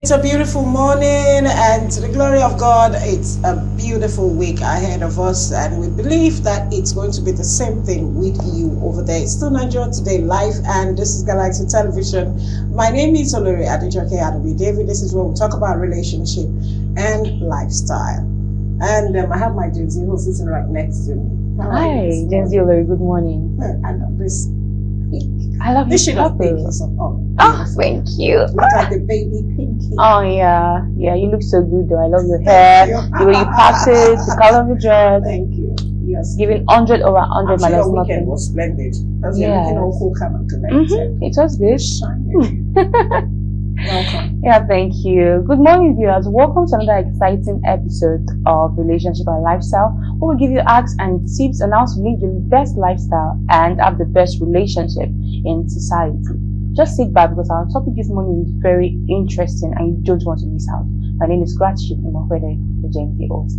It's a beautiful morning, and to the glory of God, it's a beautiful week ahead of us, and we believe that it's going to be the same thing with you over there. It's still Nigeria Today Live, and this is Galaxy Television. My name is Olori Adejoke Adobe David. This is where we talk about relationship and lifestyle. And I have my Gen Z who's sitting right next to me. Hi, Gen Z Olori. Good morning. I love this. I love This this shade of purple. pink is Thank you. Look like the baby pinky. Oh yeah, you look so good though. I love your hair, the way you packed it, the color of your dress. Thank you. Yes. Giving 100 over 100 Actually, minus your weekend nothing. was splendid. Because you're Yes. looking all cool, calm, and collected. It was good. Shining. Welcome. Yeah, thank you. Good morning, viewers. Welcome to another exciting episode of Relationship and Lifestyle, where we give you hacks and tips on how to live the best lifestyle and have the best relationship in society. Just sit back because our topic this morning is very interesting and you don't want to miss out. My name is Gratitude Imofede, the Gen Z host.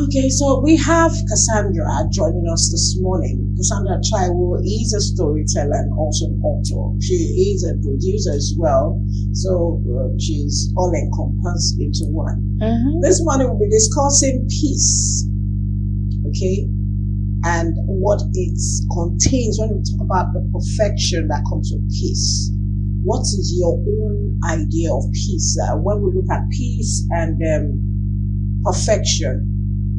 Okay, so we have Cassandra joining us this morning. Cassandra Taiwo is a storyteller and also an author. She is a producer as well, so she's all encompassed into one. This morning we'll be discussing peace, okay, and what it contains when we talk about the perfection that comes with peace. What is your own idea of peace? When we look at peace and perfection,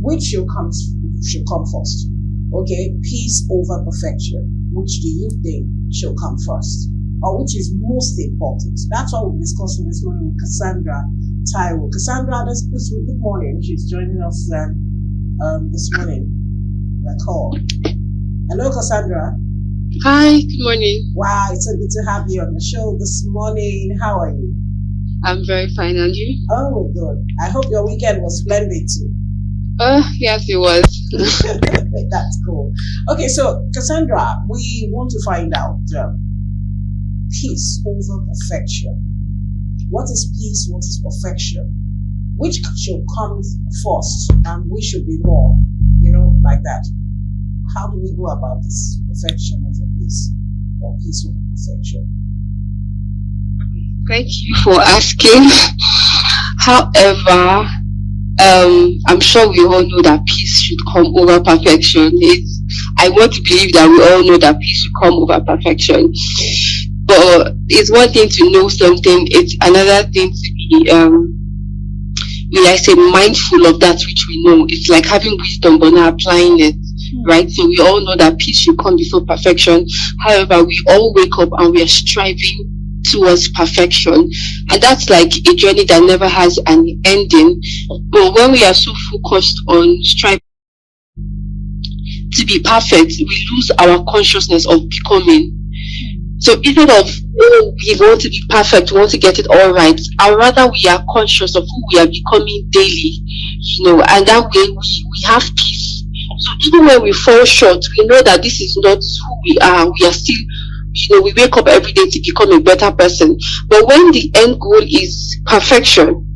which should come first? Okay, peace over perfection. Which do you think should come first? Or which is most important? That's what we're discussing this morning with Cassandra Taiwo. Cassandra, good morning. She's joining us this morning. The call. Hello, Cassandra. Hi, good morning. Wow, it's so good to have you on the show this morning. How are you? I'm very fine, and you? Oh, we're good. I hope your weekend was splendid too. Yes, it was. That's cool. Okay, so Cassandra, we want to find out peace over perfection. What is peace? What is perfection? Which should come first, and which should be more? Like that. How do we go about this? Perfection over peace, or peace over perfection? Thank you for asking. However, I'm sure we all know that peace should come over perfection. I want to believe that we all know that peace should come over perfection. But it's one thing to know something, it's another thing to be, mindful of that which we know. It's like having wisdom but not applying it, right? So we all know that peace should come before perfection. However, we all wake up and we are striving towards perfection, and that's like a journey that never has an ending. But when we are so focused on striving to be perfect, we lose our consciousness of becoming. So instead of, we want to be perfect, we want to get it all right, or rather we are conscious of who we are becoming daily, and that way we have peace. So even when we fall short, we know that this is not who we are still, we wake up every day to become a better person. But when the end goal is perfection,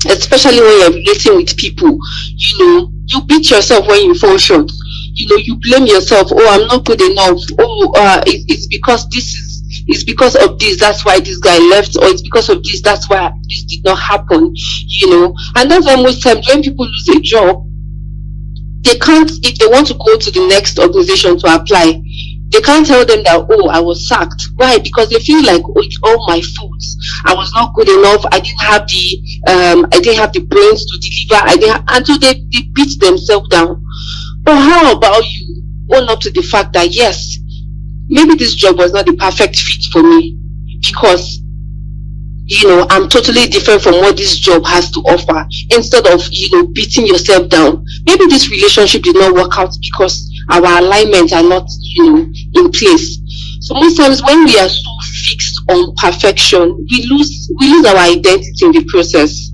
especially when you're relating with people, you beat yourself when you fall short. You blame yourself. Oh, I'm not good enough. Oh, it's because of this, that's why this guy left, or it's because of this, that's why this did not happen. And that's why most times when people lose a job, they can't, if they want to go to the next organization to apply, they can't tell them that, oh, I was sacked. Why? Because they feel like, oh, it's all my fault. I was not good enough. I didn't have the brains to deliver. And so they beat themselves down. But how about you own up to the fact that, yes, maybe this job was not the perfect fit for me because, I'm totally different from what this job has to offer. Instead of, beating yourself down. Maybe this relationship did not work out because our alignments are not, in place. So most times when we are so fixed on perfection, we lose our identity in the process.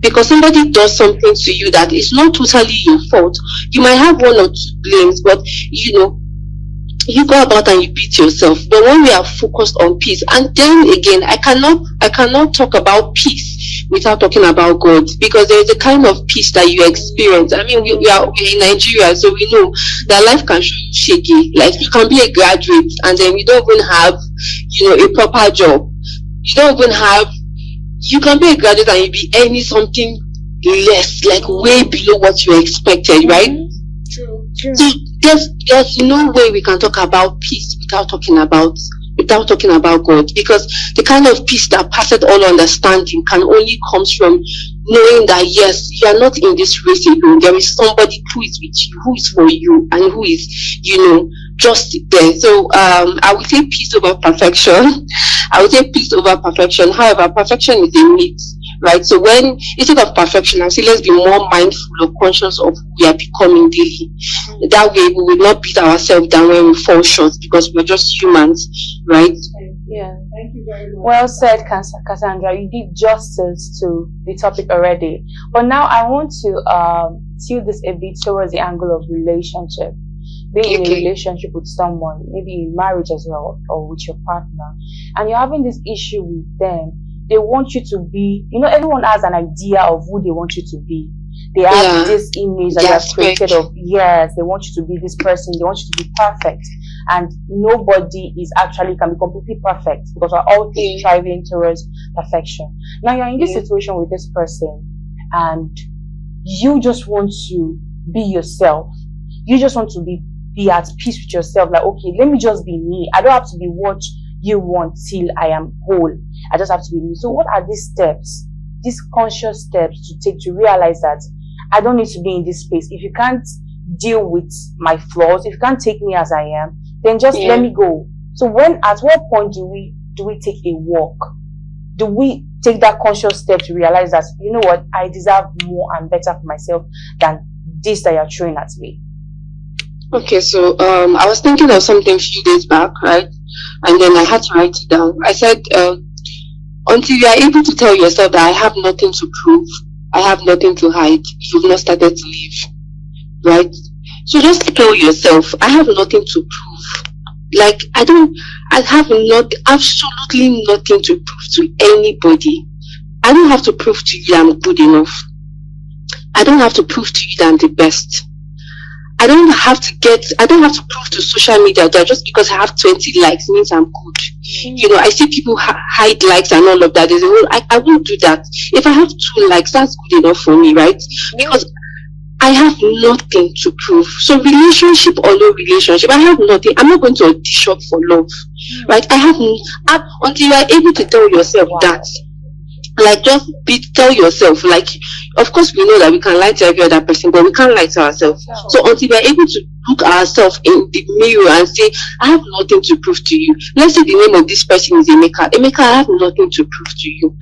Because somebody does something to you that is not totally your fault. You might have one or two blames, but you go about and you beat yourself. But when we are focused on peace, and then again, I cannot talk about peace without talking about God, because there is a kind of peace that you experience. I mean, we're in Nigeria, so we know that life can show you shaky. Like, you can be a graduate and then you don't even have, a proper job. You don't even have you can be a graduate and you'll be earning something less, like way below what you expected, right? True. So there's no way we can talk about peace without talking about God, because the kind of peace that passeth all understanding can only comes from knowing that yes, you are not in this race alone. There is somebody who is with you, who is for you, and who is, just there. So I would say peace over perfection. I would say peace over perfection. However, perfection is a myth, right? So when instead of perfection, I say let's be more mindful or conscious of who we are becoming daily. That way we will not beat ourselves down when we fall short, because we're just humans, right? Yeah. Thank you very much. Well said, Cassandra. You did justice to the topic already. But now I want to tilt this a bit towards the angle of relationship. Being in a relationship with someone, maybe in marriage as well, or with your partner, and you're having this issue with them. They want you to be, everyone has an idea of who they want you to be. They have this image that they have created of, yes, they want you to be this person, they want you to be perfect. And nobody can be completely perfect, because we're all striving towards perfection. Now you're in this situation with this person, and you just want to be yourself. You just want to be at peace with yourself. Like, okay, let me just be me. I don't have to be what you want till I am whole. I just have to be me. So what are these steps, these conscious steps to take to realize that I don't need to be in this space? If you can't deal with my flaws, if you can't take me as I am, then just let me go. So at what point do we take a walk? Do we take that conscious step to realize that, you know what, I deserve more and better for myself than this that you're throwing at me? Okay, so I was thinking of something a few days back, right? And then I had to write it down. I said, until you are able to tell yourself that I have nothing to prove, I have nothing to hide, you've not started to live, right? So just tell yourself, I have nothing to prove. Like, I have absolutely nothing to prove to anybody. I don't have to prove to you that I'm good enough. I don't have to prove to you that I'm the best. I don't have to prove to social media that just because I have 20 likes means I'm good. I see people hide likes and all of that. I won't do that. If I have 2 likes, that's good enough for me, right? Because I have nothing to prove. So relationship or no relationship, I have nothing. I'm not going to audition for love, right? Until you are able to tell yourself that. Like, just tell yourself, like, of course we know that we can lie to every other person, but we can't lie to ourselves. So until we're able to look ourselves in the mirror and say, I have nothing to prove to you. Let's say the name of this person is Emeka. Emeka, I have nothing to prove to you.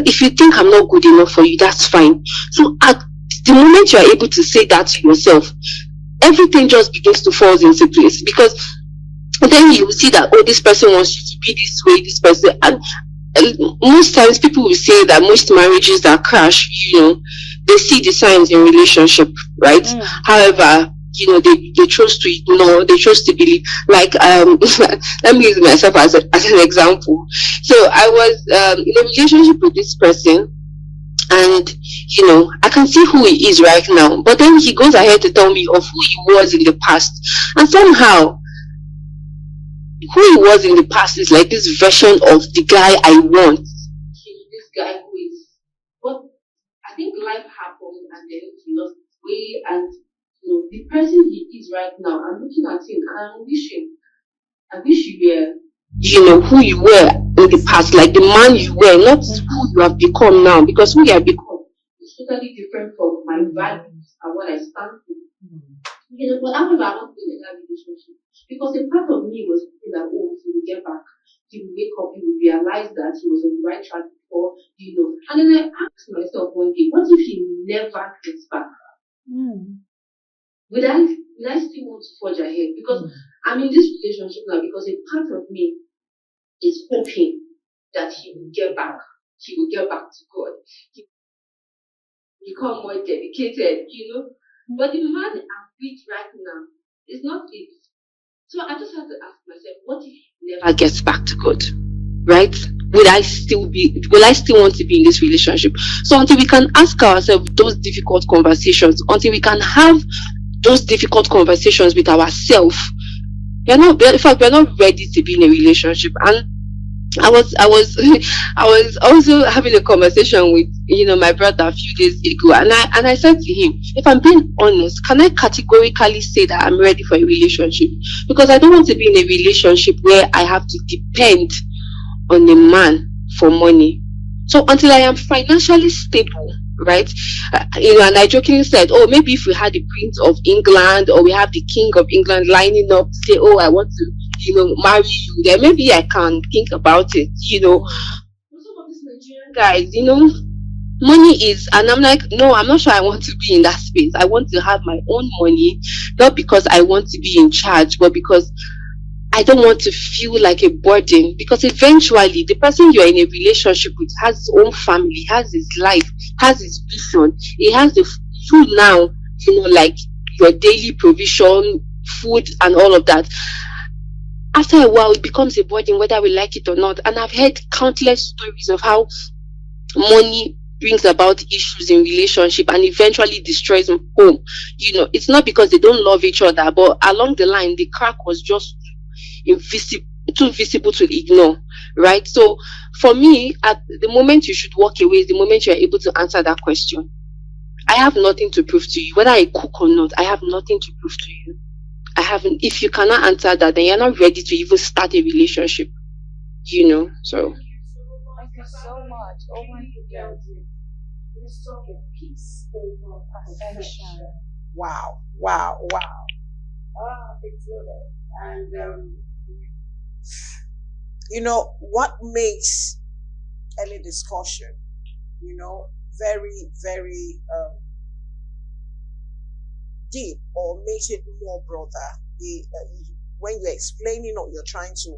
If you think I'm not good enough for you, that's fine. So at the moment you are able to say that to yourself, everything just begins to fall into place, because then you will see that, this person wants you to be this way, this person, and most times people will say that most marriages that crash, they see the signs in relationship, right? However, they chose to ignore, they chose to believe. Like, let me use myself as an example. So I was in a relationship with this person, and I can see who he is right now, but then he goes ahead to tell me of who he was in the past, and somehow who he was in the past is like this version of the guy I want. This guy who is, but I think life happened and then he lost his way, and the person he is right now, I'm looking at him and I'm wishing, I wish you were, who you were in the past, like the man you were, not who you have become now, because who you have become is totally different from my values and what I stand for. But however, I was in that relationship because a part of me was thinking that, he will get back, he will wake up, he will realize that he was on the right track before, And then I asked myself one day, what if he never gets back? Would I still want to forge ahead? Because I'm in this relationship now because a part of me is hoping that he will get back. He will get back to God. He will become more dedicated, But the man I'm with right now is not it. So I just have to ask myself, what if he never gets back to God? Right? Will I still want to be in this relationship? So until we can ask ourselves those difficult conversations, until we can have those difficult conversations with ourselves, we're not ready to be in a relationship. And I was I was also having a conversation with my brother a few days ago, and I said to him, if I'm being honest, can I categorically say that I'm ready for a relationship? Because I don't want to be in a relationship where I have to depend on a man for money. So until I am financially stable, right? And I jokingly said, oh, maybe if we had the Prince of England or we have the King of England lining up to say, oh, I want to, marry you, then maybe I can think about it. But some of these Nigerian guys, money is, and I'm like, no, I'm not sure I want to be in that space. I want to have my own money, not because I want to be in charge, but because I don't want to feel like a burden, because eventually the person you're in a relationship with has his own family, has his life, has his vision. He has you now, like your daily provision, food, and all of that. After a while, it becomes a burden, whether we like it or not. And I've heard countless stories of how money brings about issues in relationship and eventually destroys home. It's not because they don't love each other, but along the line, the crack was just invisible, too visible to ignore, right? So for me, at the moment you should walk away is the moment you are able to answer that question. I have nothing to prove to you, whether I cook or not. I have nothing to prove to you. I haven't. If you cannot answer that, then you're not ready to even start a relationship. So Thank you so much. Oh my goodness. Let's talk a peace over Perfection. perfection. Wow, wow, wow. It's good. And what makes any discussion, very, very deep, or makes it more broader, when you're explaining or you're trying to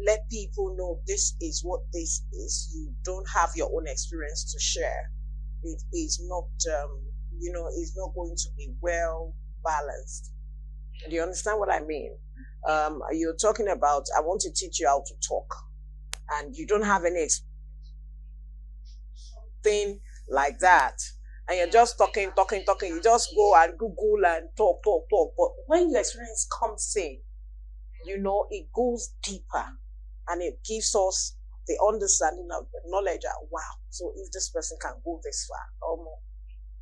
let people know this is what this is, you don't have your own experience to share. It is not, it's not going to be well balanced. Do you understand what I mean? You're talking about, I want to teach you how to talk, and you don't have any thing like that, and you're just talking. You just go and Google and talk. But when your experience comes in, it goes deeper, and it gives us the understanding of the knowledge that, wow, so if this person can go this far, oh no,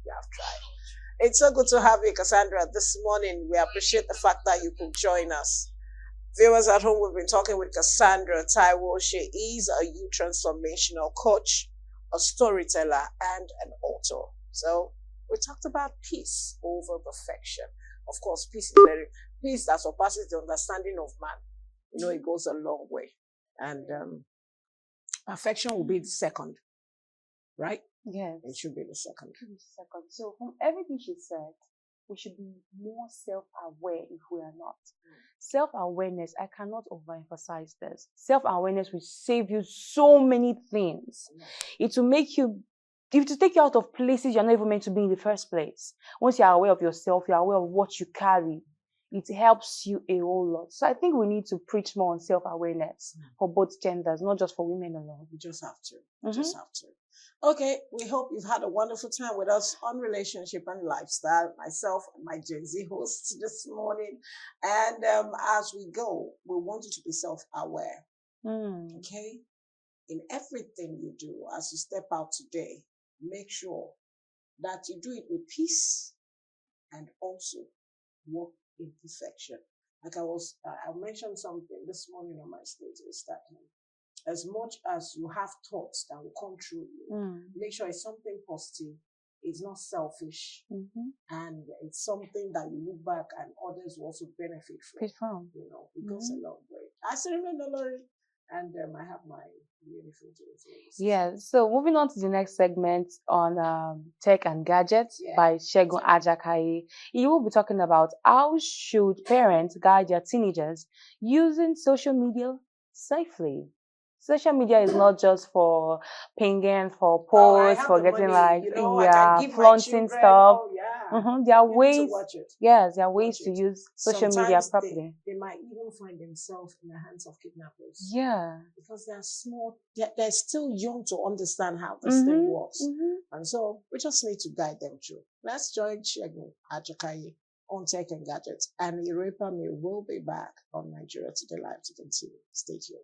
you have tried. It's so good to have you, Cassandra, this morning. We appreciate the fact that you could join us. Viewers at home, we've been talking with Cassandra Taiwo. She is a youth transformational coach, a storyteller, and an author. So we talked about peace over perfection. Of course, peace that surpasses the understanding of man. It goes a long way. And perfection will be the second, right? Yes. It should be the second. So from everything she said, we should be more self-aware if we are not. Self-awareness, I cannot overemphasize this. Self-awareness will save you so many things. It will make you, it will take you out of places you're not even meant to be in the first place. Once you're aware of yourself, you're aware of what you carry, it helps you a whole lot. So I think we need to preach more on self-awareness for both genders, not just for women alone. We just have to. Okay, we hope you've had a wonderful time with us on Relationship and Lifestyle. Myself and my Gen Z hosts this morning. And as we go, we want you to be self-aware. Okay? In everything you do, as you step out today, make sure that you do it with peace and also walk in perfection. Like I mentioned something this morning on my status that as much as you have thoughts that will come true, make sure it's something positive. It's not selfish, and it's something that you look back and others will also benefit from. It goes a long way. I still remember Lori, and I have my beautiful days. Yeah. So moving on to the next segment on tech and gadgets by Segun Ajakaye. He will be talking about how should parents guide their teenagers using social media safely. Social media is not just for pinging, for posts, for getting likes, flaunting stuff. There are ways, there are ways to use social media properly. They might even find themselves in the hands of kidnappers. Yeah. Because they're small, they're still young to understand how this thing works. And so we just need to guide them through. Let's join Segun Ajakaye on Tech and Gadgets. And Irepami will be back on Nigeria Today Live to continue. Stay tuned.